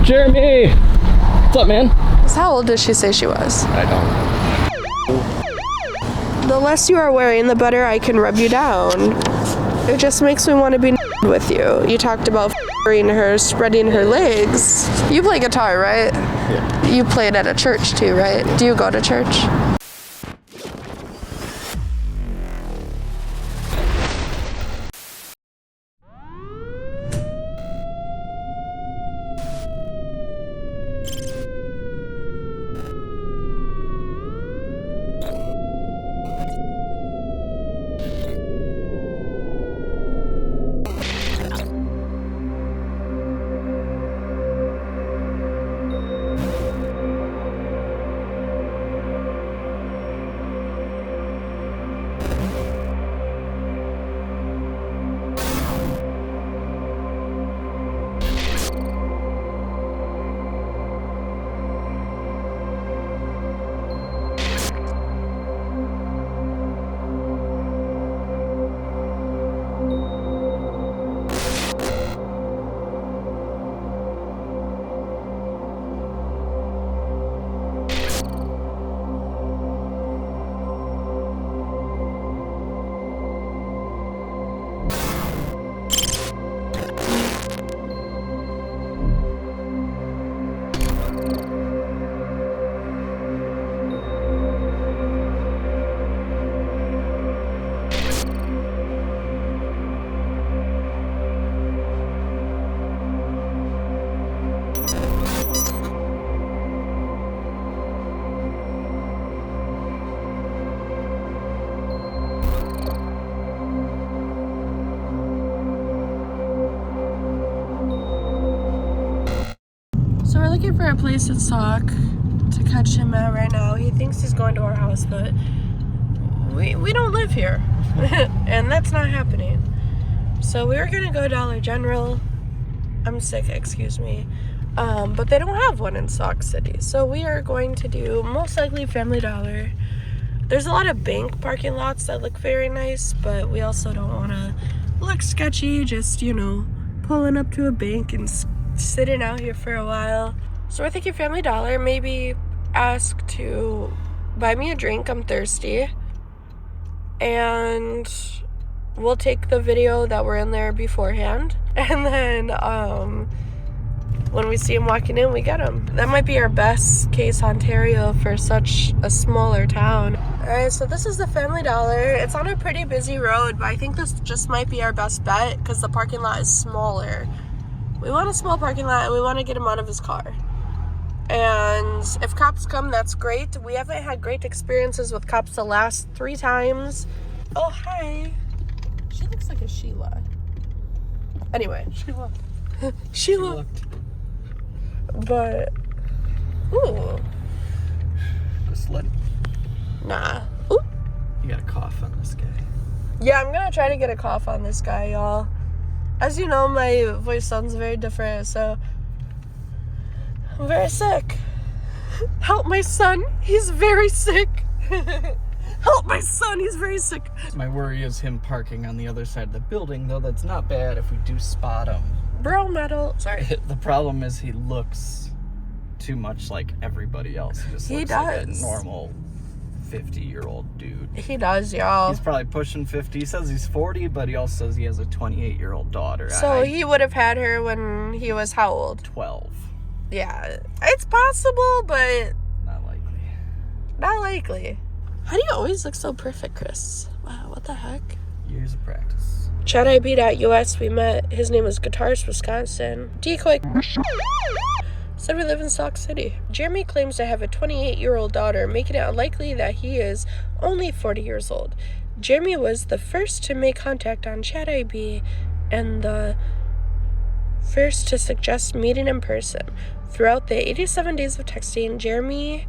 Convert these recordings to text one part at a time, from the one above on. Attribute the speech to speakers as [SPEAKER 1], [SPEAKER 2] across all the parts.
[SPEAKER 1] Jeremy! What's up, man?
[SPEAKER 2] So how old did she say she was?
[SPEAKER 1] I don't know.
[SPEAKER 2] The less you are wearing, the better I can rub you down. It just makes me want to be with you. You talked about her, spreading her legs. You play guitar, right?
[SPEAKER 1] Yeah.
[SPEAKER 2] You played at a church too, right? Do you go to church? So we're looking for a place in Sauk to catch him at right now. He thinks he's going to our house, but we don't live here. And that's not happening. So we were gonna go Dollar General. I'm sick, excuse me. But they don't have one in Sauk City. So we are going to do most likely Family Dollar. There's a lot of bank parking lots that look very nice, but we also don't want to look sketchy, just, you know, pulling up to a bank and sitting out here for a while. So we're thinking Family Dollar, maybe ask to buy me a drink, I'm thirsty, and we'll take the video that we're in there beforehand, and then when we see him walking in, we get him. That might be our best case Ontario for such a smaller town. Alright, so this is the Family Dollar. It's on a pretty busy road, but I think this just might be our best bet because the parking lot is smaller. We want a small parking lot and we want to get him out of his car. And if cops come, that's great. We haven't had great experiences with cops the last 3 times. Oh, hi. She looks like a Sheila. Anyway.
[SPEAKER 1] Sheila.
[SPEAKER 2] Sheila. But, ooh.
[SPEAKER 1] Just let.
[SPEAKER 2] Nah. Ooh.
[SPEAKER 1] You got a cough on this guy.
[SPEAKER 2] Yeah, I'm gonna try to get a cough on this guy, y'all. As you know, my voice sounds very different, so I'm very sick. Help my son, he's very sick. Help my son, he's very sick.
[SPEAKER 1] My worry is him parking on the other side of the building, though that's not bad if we do spot him.
[SPEAKER 2] Bro metal, sorry.
[SPEAKER 1] The problem is he looks too much like everybody else. He just looks like a normal 50-year-old dude.
[SPEAKER 2] He does, y'all.
[SPEAKER 1] He's probably pushing 50. He says he's 40, but he also says he has a 28-year-old daughter.
[SPEAKER 2] So he would have had her when he was how old?
[SPEAKER 1] 12.
[SPEAKER 2] Yeah, it's possible, but
[SPEAKER 1] Not likely.
[SPEAKER 2] not likely. How do you always look so perfect, Chris? Wow, what the heck?
[SPEAKER 1] Years of practice.
[SPEAKER 2] ChatIB.us, we met. His name is Guitarist, Wisconsin. Decoy said we live in Sauk City. Jeremy claims to have a 28-year-old daughter, making it unlikely that he is only 40 years old. Jeremy was the first to make contact on ChatIB and the first to suggest meeting in person. Throughout the 87 days of texting, Jeremy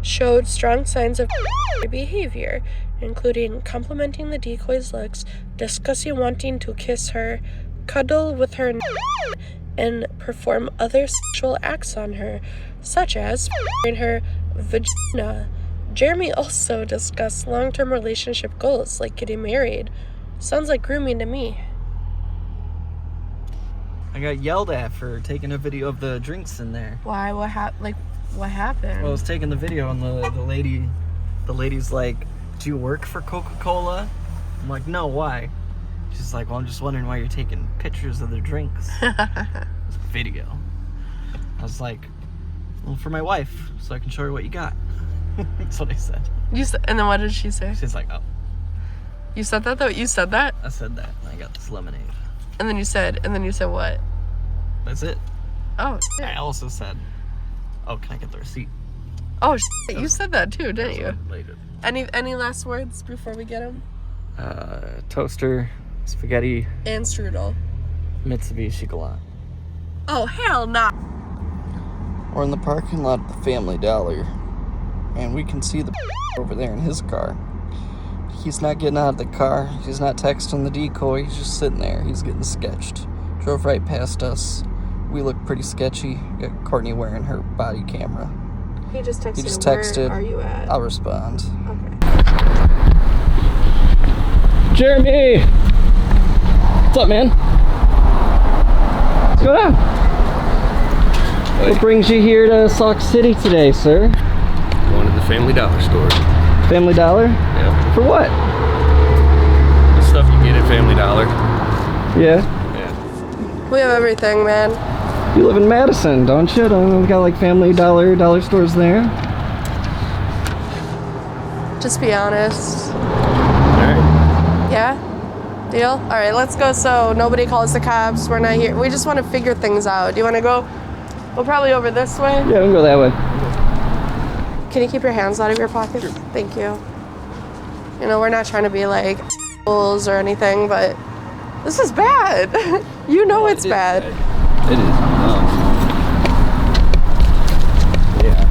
[SPEAKER 2] showed strong signs of behavior, including complimenting the decoy's looks, discussing wanting to kiss her, cuddle with her, and perform other sexual acts on her, such as in her vagina. Jeremy also discussed long-term relationship goals, like getting married. Sounds like grooming to me.
[SPEAKER 1] I got yelled at for taking a video of the drinks in there.
[SPEAKER 2] Why? What happened?
[SPEAKER 1] Well, I was taking the video and the lady's like, "Do you work for Coca-Cola?" I'm like, "No, why?" She's like, "Well, I'm just wondering why you're taking pictures of the drinks." Video. I was like, "Well, for my wife, so I can show her what you got." That's what I said.
[SPEAKER 2] And then what did she say?
[SPEAKER 1] She's like, "Oh."
[SPEAKER 2] You said that though? You said that?
[SPEAKER 1] I said that. And I got this lemonade.
[SPEAKER 2] And then you said what?
[SPEAKER 1] That's it.
[SPEAKER 2] Oh, shit.
[SPEAKER 1] I also said, "Oh, can I get the receipt?"
[SPEAKER 2] Oh, shit. You said that too, didn't you?
[SPEAKER 1] Later.
[SPEAKER 2] Any last words before we get them?
[SPEAKER 1] Toaster, spaghetti,
[SPEAKER 2] and strudel.
[SPEAKER 1] Mitsubishi Galant.
[SPEAKER 2] Oh, hell no.
[SPEAKER 1] We're in the parking lot at the Family Dollar, and we can see the over there in his car. He's not getting out of the car. He's not texting the decoy. He's just sitting there. He's getting sketched. Drove right past us. We look pretty sketchy. Got Courtney wearing her body camera.
[SPEAKER 2] He just texted. Where are you at?
[SPEAKER 1] I'll respond.
[SPEAKER 2] Okay.
[SPEAKER 1] Jeremy! What's up, man? What's going on? What brings you here to Sauk City today, sir?
[SPEAKER 3] Going to the Family Dollar store.
[SPEAKER 1] Family Dollar?
[SPEAKER 3] Yeah.
[SPEAKER 1] For what?
[SPEAKER 3] The stuff you get at Family Dollar.
[SPEAKER 1] Yeah.
[SPEAKER 3] Yeah.
[SPEAKER 2] We have everything, man.
[SPEAKER 1] You live in Madison, don't you? Don't we got like Family Dollar stores there?
[SPEAKER 2] Just be honest.
[SPEAKER 3] Alright.
[SPEAKER 2] Yeah? Deal? Alright, let's go so nobody calls the cops. We're not here. We just want to figure things out. Do you want to go? We'll probably over this way.
[SPEAKER 1] Yeah, we can go that way.
[SPEAKER 2] Can you keep your hands out of your pockets? Sure. Thank you. You know, we're not trying to be like fools or anything, but this is bad. You know it's bad.
[SPEAKER 3] It is. Yeah.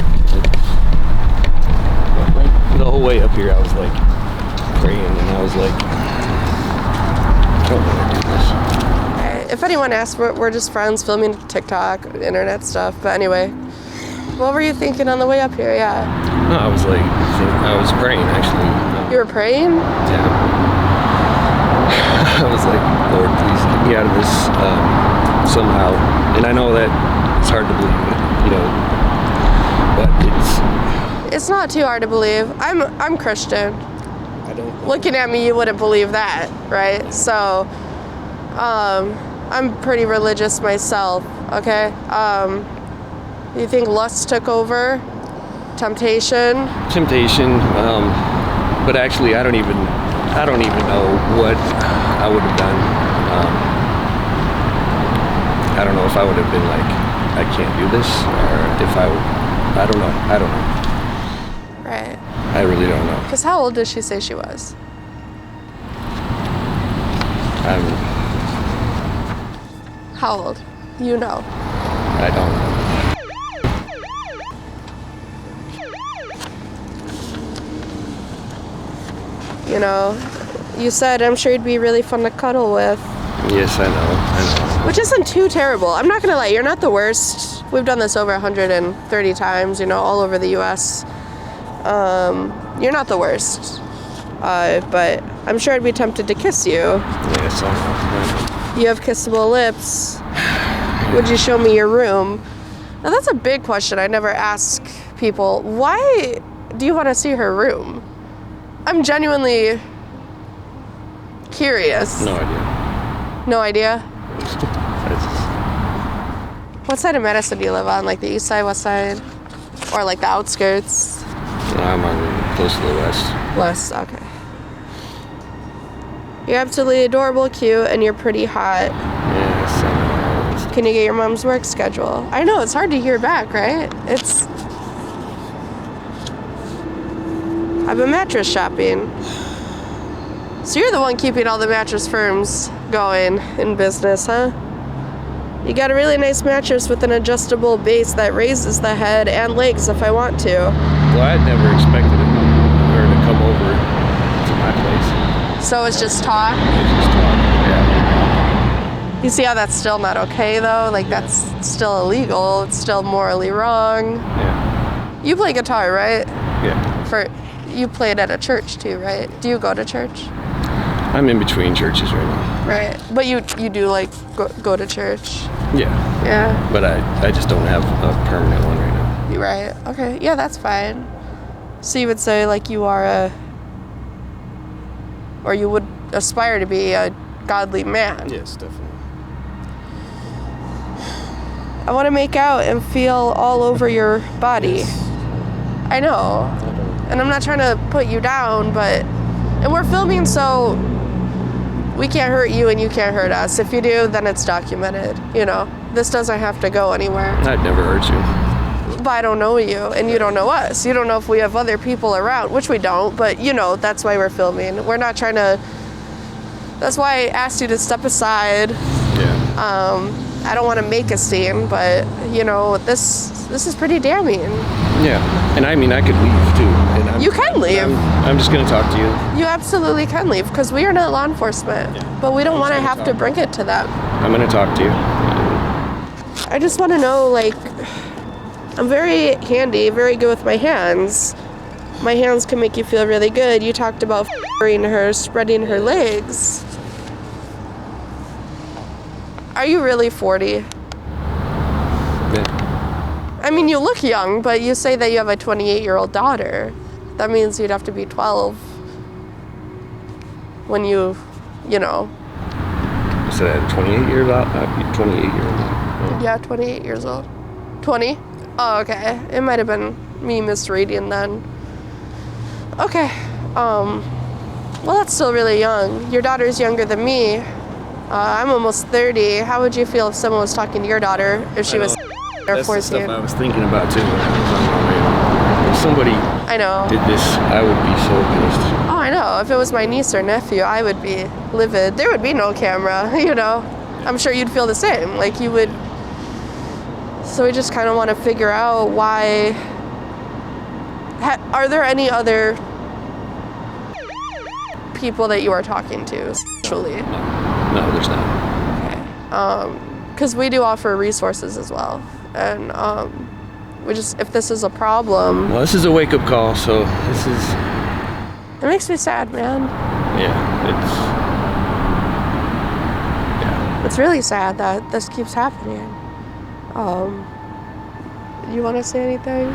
[SPEAKER 3] The whole way up here, I was like praying, and I was like, I don't want to do this.
[SPEAKER 2] Right. If anyone asks, we're just friends filming TikTok, internet stuff. But anyway, what were you thinking on the way up here? Yeah.
[SPEAKER 3] No, I was like, I was praying actually.
[SPEAKER 2] You were praying?
[SPEAKER 3] Yeah. I was like, Lord, please get me out of this somehow. And I know that it's hard to believe, you know, but
[SPEAKER 2] it's not too hard to believe. I'm Christian.
[SPEAKER 3] I don't.
[SPEAKER 2] Looking at me, you wouldn't believe that, right? So, I'm pretty religious myself. Okay. You think lust took over? Temptation,
[SPEAKER 3] but actually I don't even know what I would have done. I don't know if I would have been like, I can't do this, or if I don't know.
[SPEAKER 2] Right.
[SPEAKER 3] I really don't know.
[SPEAKER 2] Because how old did she say she was? How old? You know.
[SPEAKER 3] I don't know.
[SPEAKER 2] You know, you said I'm sure you'd be really fun to cuddle with.
[SPEAKER 3] Yes, I know.
[SPEAKER 2] Which isn't too terrible. I'm not gonna lie, you're not the worst. We've done this over 130 times, you know, all over the US. You're not the worst. But I'm sure I'd be tempted to kiss you.
[SPEAKER 3] Yes, I know.
[SPEAKER 2] You have kissable lips. Would you show me your room? Now that's a big question I never ask people. Why do you want to see her room? I'm genuinely curious.
[SPEAKER 3] No idea.
[SPEAKER 2] No idea? What side of Madison do you live on? Like the east side, west side? Or like the outskirts?
[SPEAKER 3] I'm on close to the west.
[SPEAKER 2] West, okay. You're absolutely adorable, cute, and you're pretty hot.
[SPEAKER 3] Yes, I know.
[SPEAKER 2] Can you get your mom's work schedule? I know, it's hard to hear back, right? I've been mattress shopping. So you're the one keeping all the mattress firms going in business, huh? You got a really nice mattress with an adjustable base that raises the head and legs if I want to.
[SPEAKER 3] Well, I'd never expected her to come over to my place.
[SPEAKER 2] So it's just talk?
[SPEAKER 3] It's just talk, yeah.
[SPEAKER 2] You see how that's still not okay, though? Like, that's still illegal. It's still morally wrong.
[SPEAKER 3] Yeah.
[SPEAKER 2] You play guitar, right?
[SPEAKER 3] Yeah.
[SPEAKER 2] You played at a church, too, right? Do you go to church?
[SPEAKER 3] I'm in between churches right now.
[SPEAKER 2] Right. But you do like go to church.
[SPEAKER 3] Yeah.
[SPEAKER 2] Yeah.
[SPEAKER 3] But I just don't have a permanent one right now.
[SPEAKER 2] You're right. Okay. Yeah, that's fine. So you would say like you are or you would aspire to be a godly man.
[SPEAKER 3] Yes, definitely.
[SPEAKER 2] I want to make out and feel all over your body.
[SPEAKER 3] Yes.
[SPEAKER 2] I know. And I'm not trying to put you down, and we're filming, so we can't hurt you and you can't hurt us. If you do, then it's documented, you know. This doesn't have to go anywhere.
[SPEAKER 3] I'd never hurt you.
[SPEAKER 2] But I don't know you, and you don't know us. You don't know if we have other people around, which we don't, but you know, that's why we're filming. We're not trying to, that's why I asked you to step aside.
[SPEAKER 3] Yeah.
[SPEAKER 2] I don't want to make a scene, but you know, this is pretty damning.
[SPEAKER 3] Yeah. And I mean, I could leave too. And
[SPEAKER 2] You can leave.
[SPEAKER 3] I'm just going to talk to you.
[SPEAKER 2] You absolutely can leave, because we are not law enforcement, but we don't want to have to bring it to them.
[SPEAKER 3] I'm going to talk to you.
[SPEAKER 2] I just want to know, like, I'm very handy, very good with my hands. My hands can make you feel really good. You talked about f***ing her, spreading her legs. Are you really 40?
[SPEAKER 3] Yeah.
[SPEAKER 2] I mean, you look young, but you say that you have a 28-year-old daughter. That means you'd have to be 12 when you know.
[SPEAKER 3] So that 28 years old? 28 years old.
[SPEAKER 2] Yeah, 28 years old. 20? Oh, okay. It might have been me misreading then. Okay. Well, that's still really young. Your daughter's younger than me. I'm almost 30. How would you feel if someone was talking to your daughter if she was or
[SPEAKER 3] That's the
[SPEAKER 2] 14?
[SPEAKER 3] stuff I was thinking about too when I was on my way home. If somebody
[SPEAKER 2] I know.
[SPEAKER 3] did this, I would be so pissed.
[SPEAKER 2] Oh, I know. If it was my niece or nephew, I would be livid. There would be no camera, you know. I'm sure you'd feel the same. Like you would. So we just kind of want to figure out why. Are there any other people that you are talking to sexually?
[SPEAKER 3] No, there's not.
[SPEAKER 2] Because we do offer resources as well, and we just, if this is a problem.
[SPEAKER 3] Well, this is a wake-up call, so this is.
[SPEAKER 2] It makes me sad, man.
[SPEAKER 3] Yeah,
[SPEAKER 2] It's really sad that this keeps happening. You want to say anything?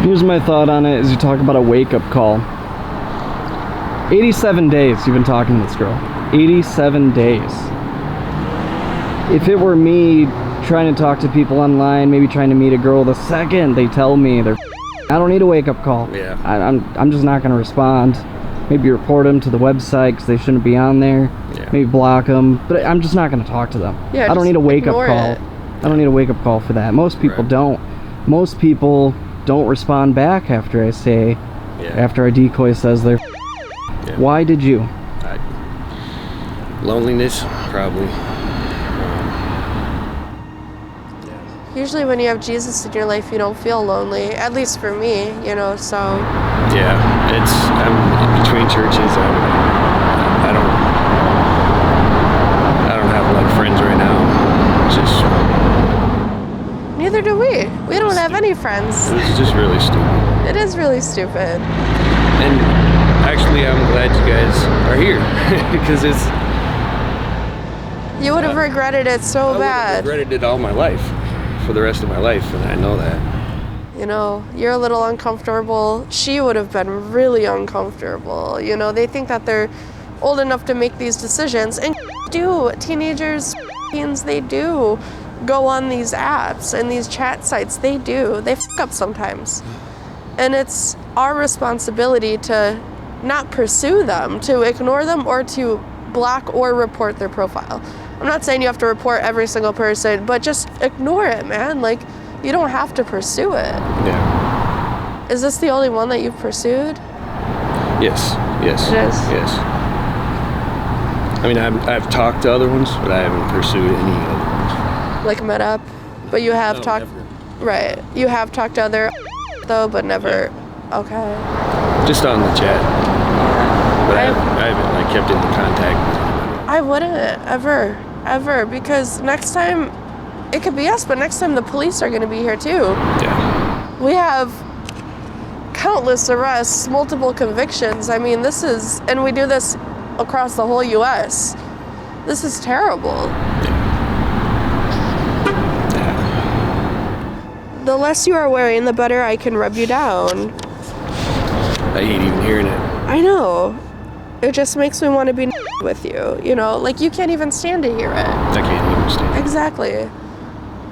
[SPEAKER 1] Here's my thought on it, is you talk about a wake-up call. 87 days you've been talking to this girl. 87 days. If it were me trying to talk to people online, maybe trying to meet a girl, the second they tell me they're I don't need a wake-up call.
[SPEAKER 3] Yeah.
[SPEAKER 1] I'm just not going to respond. Maybe report them to the website because they shouldn't be on there.
[SPEAKER 3] Yeah.
[SPEAKER 1] Maybe block them. But I'm just not going to talk to them.
[SPEAKER 2] Yeah,
[SPEAKER 1] I don't need a wake-up
[SPEAKER 2] ignore
[SPEAKER 1] call.
[SPEAKER 2] it.
[SPEAKER 1] I don't need a wake-up call for that. Most people
[SPEAKER 3] Right.
[SPEAKER 1] don't. Most people don't respond back after I say, after our decoy says they're
[SPEAKER 3] Yeah.
[SPEAKER 1] Why did you?
[SPEAKER 3] Loneliness, probably.
[SPEAKER 2] Usually when you have Jesus in your life, you don't feel lonely. At least for me, you know, so.
[SPEAKER 3] Yeah, I'm in between churches. I don't have like friends right now. It's just.
[SPEAKER 2] Neither do we. We don't have any friends.
[SPEAKER 3] It's just really stupid.
[SPEAKER 2] It is really stupid.
[SPEAKER 3] And actually, I'm glad you guys are here because it's.
[SPEAKER 2] You would have regretted it so
[SPEAKER 3] I would have
[SPEAKER 2] bad.
[SPEAKER 3] regretted it all my life, for the rest of my life, and I know that.
[SPEAKER 2] You know, you're a little uncomfortable. She would have been really uncomfortable. You know, they think that they're old enough to make these decisions. And do. Teenagers, teens, they do go on these apps and these chat sites. They do. They fuck up sometimes. And it's our responsibility to not pursue them, to ignore them, or to block or report their profile. I'm not saying you have to report every single person, but just ignore it, man. Like, you don't have to pursue it.
[SPEAKER 3] Yeah.
[SPEAKER 2] Is this the only one that you've pursued?
[SPEAKER 3] Yes.
[SPEAKER 2] It is?
[SPEAKER 3] Yes. I mean, I've talked to other ones, but I haven't pursued any other ones.
[SPEAKER 2] Like met up? But you have talked,
[SPEAKER 3] Never.
[SPEAKER 2] right. You have talked to other though, but never, okay.
[SPEAKER 3] Just on the chat. But I haven't like kept in contact.
[SPEAKER 2] I wouldn't ever, because next time, it could be us, but next time the police are gonna be here too.
[SPEAKER 3] Yeah.
[SPEAKER 2] We have countless arrests, multiple convictions. I mean, and we do this across the whole U.S. This is terrible. The less you are wearing, the better I can rub you down.
[SPEAKER 3] I hate even hearing it.
[SPEAKER 2] I know. It just makes me want to be with you, you know? Like, you can't even stand to hear it.
[SPEAKER 3] I can't even stand it.
[SPEAKER 2] Exactly.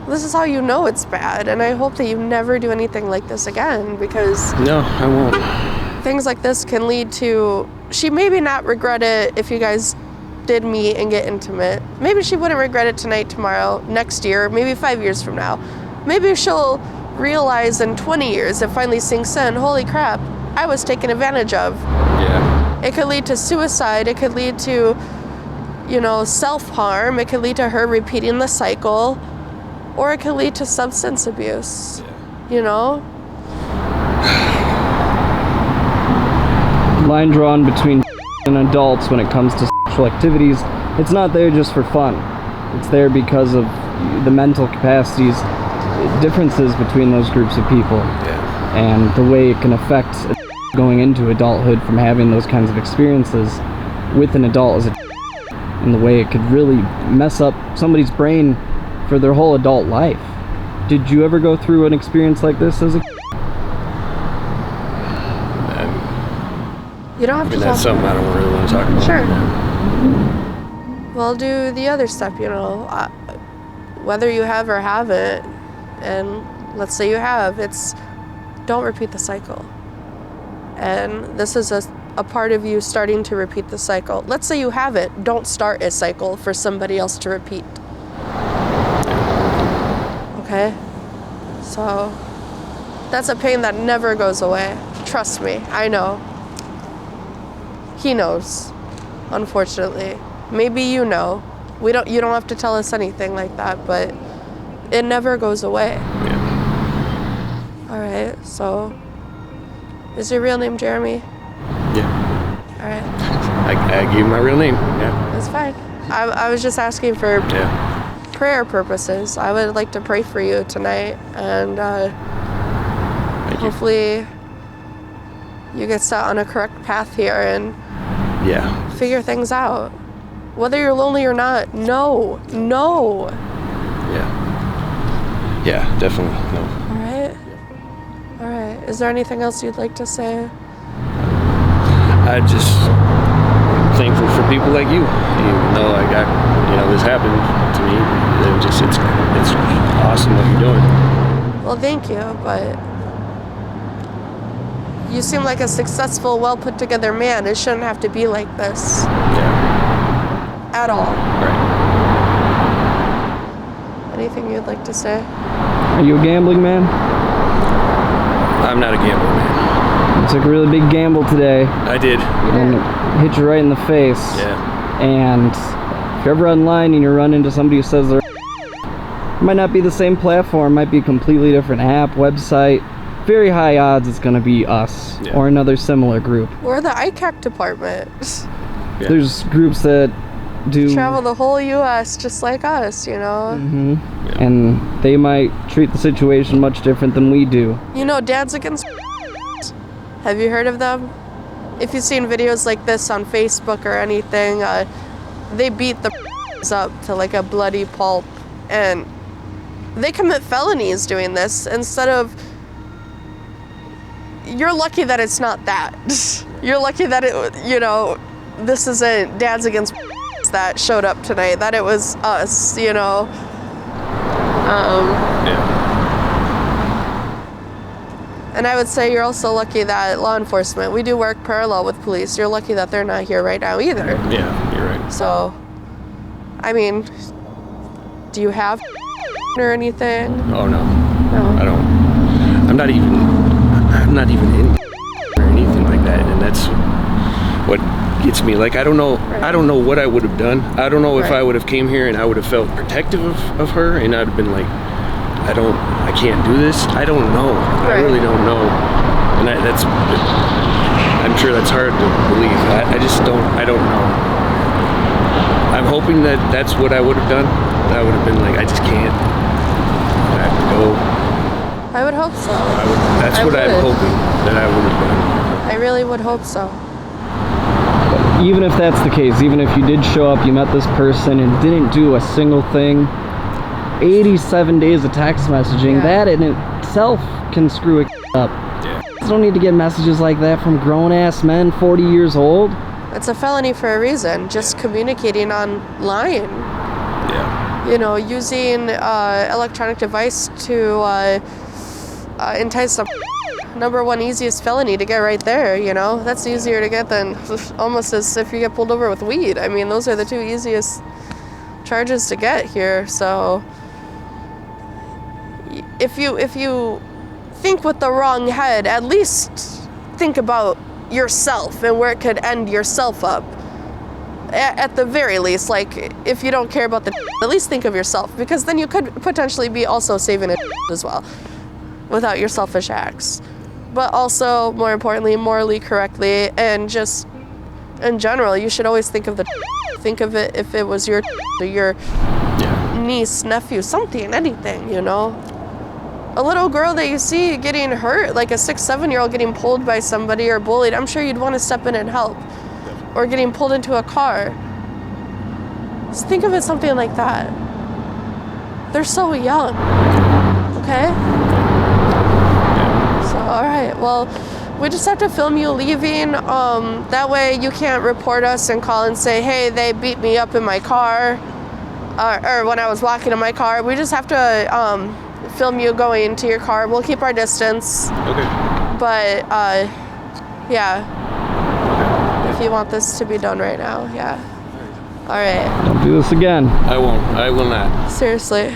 [SPEAKER 2] This is how you know it's bad, and I hope that you never do anything like this again, because...
[SPEAKER 3] No, I won't.
[SPEAKER 2] Things like this can lead to... She maybe not regret it if you guys did meet and get intimate. Maybe she wouldn't regret it tonight, tomorrow, next year, maybe 5 years from now. Maybe she'll realize in 20 years, it finally sinks in, holy crap, I was taken advantage of.
[SPEAKER 3] Yeah.
[SPEAKER 2] It could lead to suicide. It could lead to, you know, self-harm. It could lead to her repeating the cycle. Or it could lead to substance abuse. Yeah. You know?
[SPEAKER 1] Line drawn between and adults when it comes to sexual activities. It's not there just for fun. It's there because of the mental capacities, differences between those groups of people.
[SPEAKER 3] Yeah.
[SPEAKER 1] And the way it can affect going into adulthood from having those kinds of experiences with an adult as a and the way it could really mess up somebody's brain for their whole adult life. Did you ever go through an experience like this as a
[SPEAKER 2] You don't have to
[SPEAKER 3] that's something I don't really want to talk about.
[SPEAKER 2] Sure. Well, do the other step, you know. Whether you have or haven't, and let's say you have, it's don't repeat the cycle. And this is a part of you starting to repeat the cycle. Let's say you haven't, don't start a cycle for somebody else to repeat. Okay? So, that's a pain that never goes away. Trust me, I know. He knows, unfortunately. Maybe you know. You don't have to tell us anything like that, but it never goes away.
[SPEAKER 3] Yeah.
[SPEAKER 2] All right, so is your real name Jeremy?
[SPEAKER 3] Yeah.
[SPEAKER 2] All right.
[SPEAKER 3] I gave him my real name. Yeah.
[SPEAKER 2] That's fine. I was just asking for prayer purposes. I would like to pray for you tonight, and hopefully you get set on a correct path here and figure things out. Whether you're lonely or not, no.
[SPEAKER 3] Yeah, definitely. No.
[SPEAKER 2] All right. Is there anything else you'd like to say?
[SPEAKER 3] I just thankful for people like you. Even though I got, this happened to me, it's awesome what you're doing.
[SPEAKER 2] Well, thank you, but you seem like a successful, well put together man. It shouldn't have to be like this.
[SPEAKER 3] Yeah.
[SPEAKER 2] At all.
[SPEAKER 3] Right.
[SPEAKER 2] Anything you'd like to say?
[SPEAKER 1] Are you a gambling man?
[SPEAKER 3] I'm not a gambling man.
[SPEAKER 1] You took a really big gamble today.
[SPEAKER 3] I did.
[SPEAKER 1] And it hit you right in the face.
[SPEAKER 3] Yeah.
[SPEAKER 1] And if you're ever online and you run into somebody who says they're it might not be the same platform, might be a completely different app, website. Very high odds it's going to be us or another similar group.
[SPEAKER 2] We're the ICAC department.
[SPEAKER 3] Yeah.
[SPEAKER 1] There's groups that do
[SPEAKER 2] travel the whole U.S. just like us,
[SPEAKER 1] Mm-hmm. Yeah. And they might treat the situation much different than we do.
[SPEAKER 2] Dads Against Have you heard of them? If you've seen videos like this on Facebook or anything, they beat the up to like a bloody pulp, and they commit felonies doing this instead of... You're lucky that it's not that. You're lucky that this isn't Dads Against that showed up tonight, that it was us, And I would say you're also lucky that law enforcement, we do work parallel with police. You're lucky that they're not here right now either.
[SPEAKER 3] Yeah, you're right.
[SPEAKER 2] So, I mean, do you have or anything?
[SPEAKER 3] Oh, no.
[SPEAKER 2] No.
[SPEAKER 3] I don't. I'm not even in or anything like that, and that's what gets me. Like, I don't know.
[SPEAKER 2] Right.
[SPEAKER 3] I don't know what I would have done. I don't know if
[SPEAKER 2] Right.
[SPEAKER 3] I would have came here and I would have felt protective of her, and I'd have been like, I can't do this. I don't know.
[SPEAKER 2] Right.
[SPEAKER 3] I really don't know, and I'm sure that's hard to believe. I just don't. I don't know. I'm hoping that that's what I would have done. I would have been like, I just can't. I have to go.
[SPEAKER 2] I would hope so.
[SPEAKER 3] That's what I'm hoping that I would have done.
[SPEAKER 2] I really would hope so.
[SPEAKER 1] even if that's the case, even if you did show up, you met this person and didn't do a single thing, 87 days of text messaging, that in itself can screw it up.
[SPEAKER 3] Yeah.
[SPEAKER 1] You don't need to get messages like that from grown-ass men 40 years old.
[SPEAKER 2] It's a felony for a reason, just communicating online.
[SPEAKER 3] Yeah.
[SPEAKER 2] You know, using electronic device to entice some number one easiest felony to get right there, you know? That's easier to get than almost as if you get pulled over with weed. I mean, those are the two easiest charges to get here, so if you think with the wrong head, at least think about yourself and where it could end yourself up. At the very least, like, if you don't care about the at least think of yourself, because then you could potentially be also saving it as well without your selfish acts. But also, more importantly, morally correctly, and just in general, you should always think of think of it if it was your niece, nephew, something, anything, you know? A little girl that you see getting hurt, like a 6, 7-year-old getting pulled by somebody or bullied, I'm sure you'd want to step in and help. Or getting pulled into a car. Just think of it something like that. They're so young, okay? So, all right, well, we just have to film you leaving. That way you can't report us and call and say, hey, they beat me up in my car, or when I was walking in my car. We just have to film you going to your car. We'll keep our distance.
[SPEAKER 3] Okay.
[SPEAKER 2] But, yeah. If you want this to be done right now, yeah. All right.
[SPEAKER 1] Don't do this again.
[SPEAKER 3] I won't. I will not.
[SPEAKER 2] Seriously.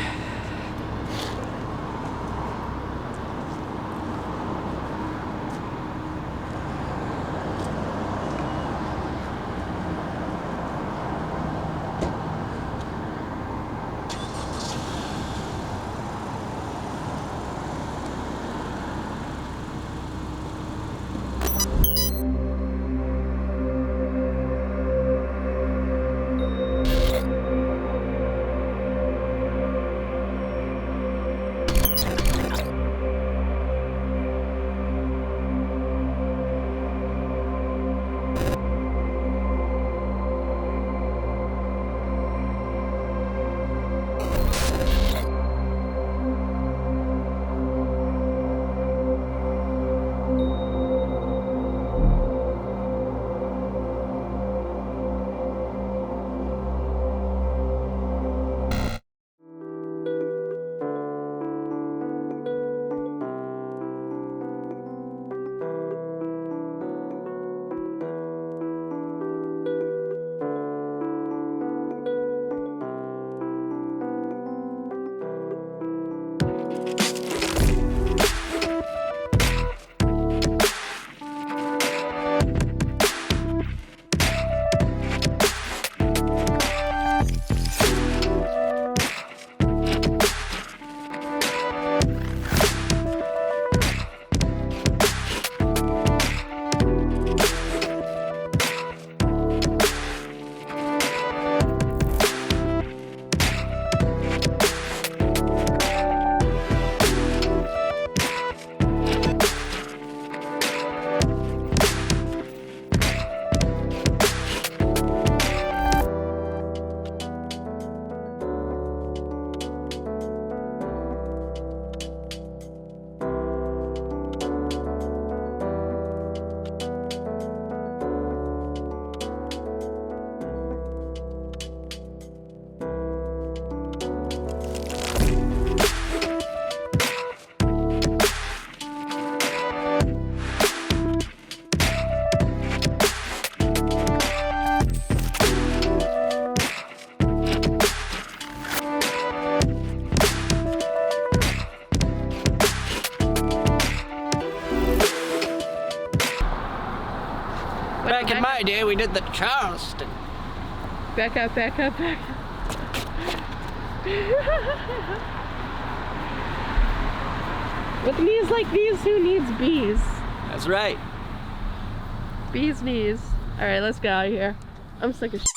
[SPEAKER 1] Back in my day, we did the Charleston.
[SPEAKER 2] Back up, back up, back up. With knees like these, who needs bees?
[SPEAKER 1] That's right.
[SPEAKER 2] Bees knees. All right, let's get out of here. I'm sick of shit.